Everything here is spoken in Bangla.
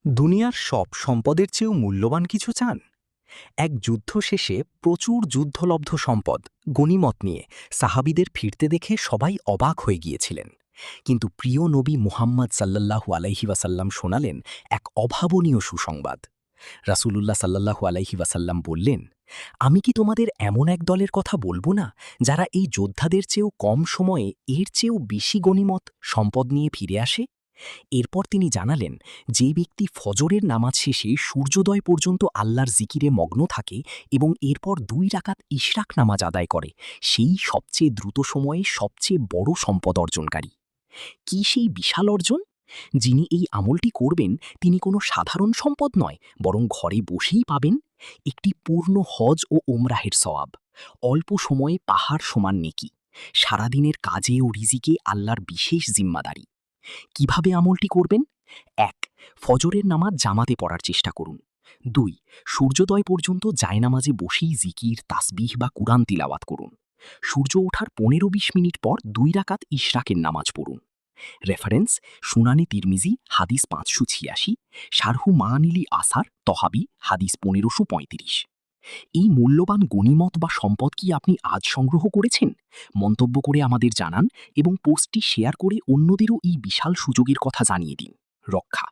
দুনিয়ার সব সম্পদের চেয়েও মূল্যবান কিছু চান? এক যুদ্ধ শেষে প্রচুর যুদ্ধলব্ধ সম্পদ গনিমত নিয়ে সাহাবীদের ফিরতে দেখে সবাই অবাক হয়ে গিয়েছিলেন। কিন্তু প্রিয় নবী মুহাম্মদ সাল্লাল্লাহু আলাইহি ওয়াসাল্লাম শোনালেন এক অভাবনীয় সুসংবাদ। রাসূলুল্লাহ সাল্লাল্লাহু আলাইহি ওয়াসাল্লাম বললেন, আমি কি তোমাদের এমন এক দলের কথা বলবো না, যারা এই যোদ্ধাদের চেয়েও কম সময়ে এর চেয়েও বেশি গনিমত সম্পদ নিয়ে ফিরে আসে? এরপর তিনি জানালেন, যে ব্যক্তি ফজরের নামাজ শেষে সূর্যোদয় পর্যন্ত আল্লাহর জিকিরে মগ্ন থাকে এবং এরপর ২ রাকাত ইশরাক নামাজ আদায় করে, সেই সবচেয়ে দ্রুত সময়ে সবচেয়ে বড় সম্পদ অর্জনকারী। কি সেই বিশাল অর্জন? যিনি এই আমলটি করবেন তিনি কোনো সাধারণ সম্পদ নয়, বরং ঘরে বসেই পাবেন একটি পূর্ণ হজ ও ওমরাহের সওয়াব, অল্প সময়ে পাহাড় সমান নেকি, সারাদিনের কাজে ও রিজিকে আল্লাহর বিশেষ জিম্মাদারি। কিভাবে আমলটি করবেন? ১. ফজরের নামাজ জামাতে পড়ার চেষ্টা করুন। ২. সূর্যোদয় পর্যন্ত জায়নামাজে বসেই জিকির, তাসবিহ বা কুরআন তিলাওয়াত করুন। সূর্য ওঠার ১৫-২০ মিনিট পর ২ রাকাত ইশরাকের নামাজ পড়ুন। রেফারেন্স: সুনানে তিরমিজি হাদিস ৫৮৬, শারহু মাআনিলি আসার তহাবি হাদিস ১৫৩৫। এই মূল্যবান গনিমত বা সম্পদ কি আপনি আজ সংগ্রহ করেছেন? মন্তব্য করে আমাদের জানান এবং পোস্টটি শেয়ার করে অন্যদেরও এই বিশাল সুযোগের কথা জানিয়ে দিন। রক্ষা